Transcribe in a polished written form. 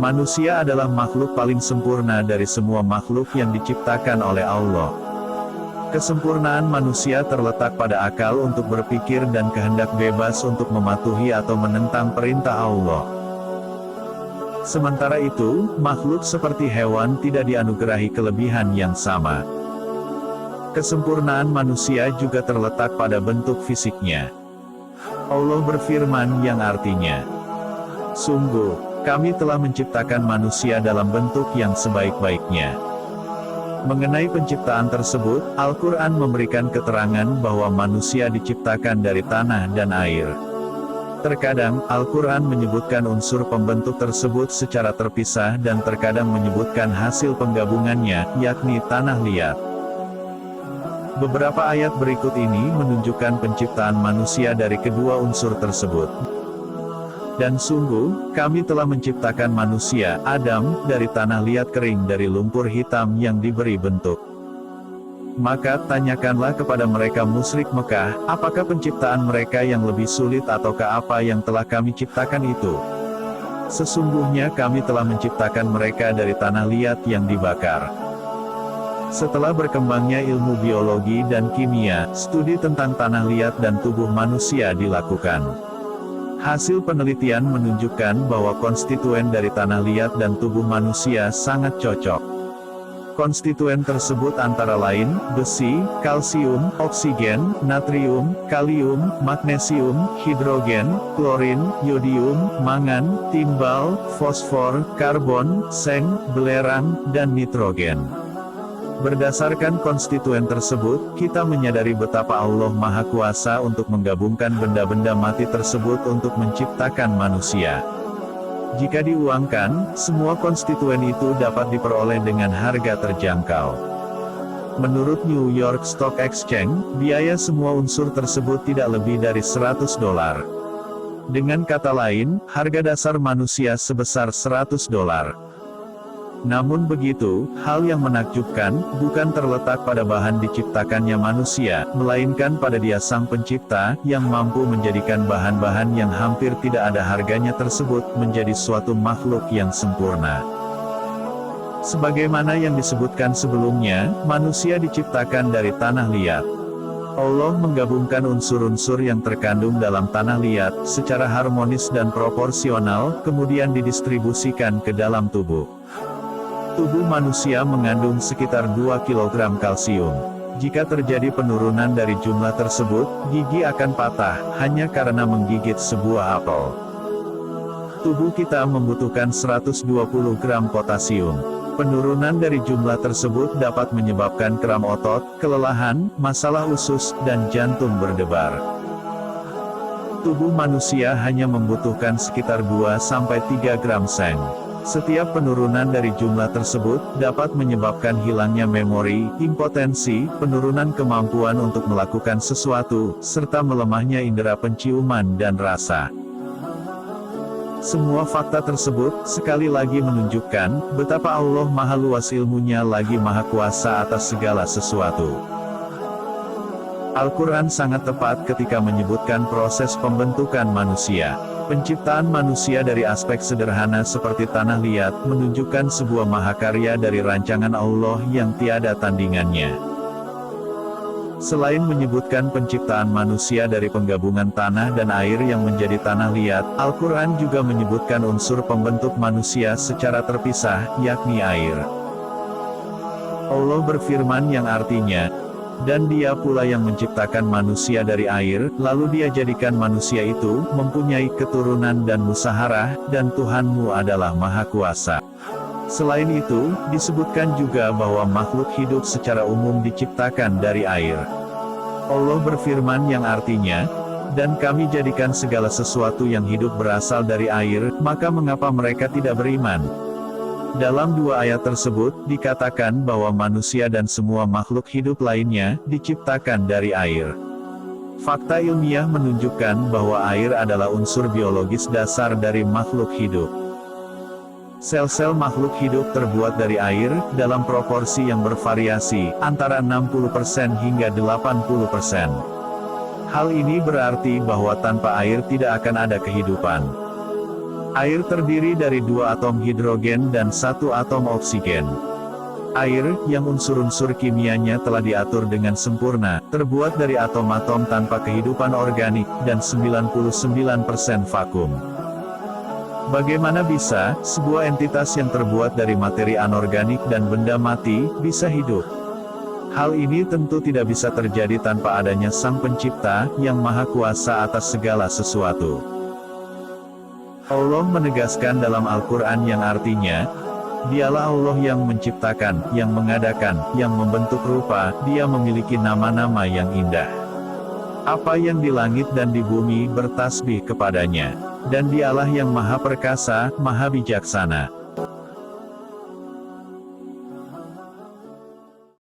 Manusia adalah makhluk paling sempurna dari semua makhluk yang diciptakan oleh Allah. Kesempurnaan manusia terletak pada akal untuk berpikir dan kehendak bebas untuk mematuhi atau menentang perintah Allah. Sementara itu, makhluk seperti hewan tidak dianugerahi kelebihan yang sama. Kesempurnaan manusia juga terletak pada bentuk fisiknya. Allah berfirman yang artinya, "Sungguh, kami telah menciptakan manusia dalam bentuk yang sebaik-baiknya." Mengenai penciptaan tersebut, Al-Quran memberikan keterangan bahwa manusia diciptakan dari tanah dan air. Terkadang, Al-Quran menyebutkan unsur pembentuk tersebut secara terpisah dan terkadang menyebutkan hasil penggabungannya, yakni tanah liat. Beberapa ayat berikut ini menunjukkan penciptaan manusia dari kedua unsur tersebut. Dan sungguh, kami telah menciptakan manusia, Adam, dari tanah liat kering dari lumpur hitam yang diberi bentuk. Maka tanyakanlah kepada mereka musyrik Mekah, apakah penciptaan mereka yang lebih sulit ataukah apa yang telah kami ciptakan itu? Sesungguhnya kami telah menciptakan mereka dari tanah liat yang dibakar. Setelah berkembangnya ilmu biologi dan kimia, studi tentang tanah liat dan tubuh manusia dilakukan. Hasil penelitian menunjukkan bahwa konstituen dari tanah liat dan tubuh manusia sangat cocok. Konstituen tersebut antara lain, besi, kalsium, oksigen, natrium, kalium, magnesium, hidrogen, klorin, yodium, mangan, timbal, fosfor, karbon, seng, belerang, dan nitrogen. Berdasarkan konstituen tersebut, kita menyadari betapa Allah Maha Kuasa untuk menggabungkan benda-benda mati tersebut untuk menciptakan manusia. Jika diuangkan, semua konstituen itu dapat diperoleh dengan harga terjangkau. Menurut New York Stock Exchange, biaya semua unsur tersebut tidak lebih dari $100. Dengan kata lain, harga dasar manusia sebesar $100. Namun begitu, hal yang menakjubkan, bukan terletak pada bahan diciptakannya manusia, melainkan pada Dia Sang Pencipta, yang mampu menjadikan bahan-bahan yang hampir tidak ada harganya tersebut, menjadi suatu makhluk yang sempurna. Sebagaimana yang disebutkan sebelumnya, manusia diciptakan dari tanah liat. Allah menggabungkan unsur-unsur yang terkandung dalam tanah liat, secara harmonis dan proporsional, kemudian didistribusikan ke dalam tubuh. Tubuh manusia mengandung sekitar 2 kg kalsium. Jika terjadi penurunan dari jumlah tersebut, gigi akan patah, hanya karena menggigit sebuah apel. Tubuh kita membutuhkan 120 gram potasium. Penurunan dari jumlah tersebut dapat menyebabkan kram otot, kelelahan, masalah usus, dan jantung berdebar. Tubuh manusia hanya membutuhkan sekitar 2-3 gram seng. Setiap penurunan dari jumlah tersebut, dapat menyebabkan hilangnya memori, impotensi, penurunan kemampuan untuk melakukan sesuatu, serta melemahnya indera penciuman dan rasa. Semua fakta tersebut, sekali lagi menunjukkan, betapa Allah Maha Luas ilmunya lagi Maha Kuasa atas segala sesuatu. Al-Quran sangat tepat ketika menyebutkan proses pembentukan manusia. Penciptaan manusia dari aspek sederhana seperti tanah liat, menunjukkan sebuah mahakarya dari rancangan Allah yang tiada tandingannya. Selain menyebutkan penciptaan manusia dari penggabungan tanah dan air yang menjadi tanah liat, Al-Quran juga menyebutkan unsur pembentuk manusia secara terpisah, yakni air. Allah berfirman yang artinya, "Dan Dia pula yang menciptakan manusia dari air, lalu Dia jadikan manusia itu mempunyai keturunan dan musyawarah, dan Tuhanmu adalah Maha Kuasa." Selain itu, disebutkan juga bahwa makhluk hidup secara umum diciptakan dari air. Allah berfirman yang artinya, "Dan kami jadikan segala sesuatu yang hidup berasal dari air, maka mengapa mereka tidak beriman?" Dalam dua ayat tersebut, dikatakan bahwa manusia dan semua makhluk hidup lainnya, diciptakan dari air. Fakta ilmiah menunjukkan bahwa air adalah unsur biologis dasar dari makhluk hidup. Sel-sel makhluk hidup terbuat dari air, dalam proporsi yang bervariasi, antara 60% hingga 80%. Hal ini berarti bahwa tanpa air tidak akan ada kehidupan. Air terdiri dari 2 atom hidrogen dan 1 atom oksigen. Air, yang unsur-unsur kimianya telah diatur dengan sempurna, terbuat dari atom-atom tanpa kehidupan organik, dan 99% vakum. Bagaimana bisa, sebuah entitas yang terbuat dari materi anorganik dan benda mati, bisa hidup? Hal ini tentu tidak bisa terjadi tanpa adanya Sang Pencipta, yang Maha Kuasa atas segala sesuatu. Allah menegaskan dalam Al-Quran yang artinya, Dialah Allah yang menciptakan, yang mengadakan, yang membentuk rupa, Dia memiliki nama-nama yang indah. Apa yang di langit dan di bumi bertasbih kepadanya. Dan Dialah yang Maha Perkasa, Maha Bijaksana.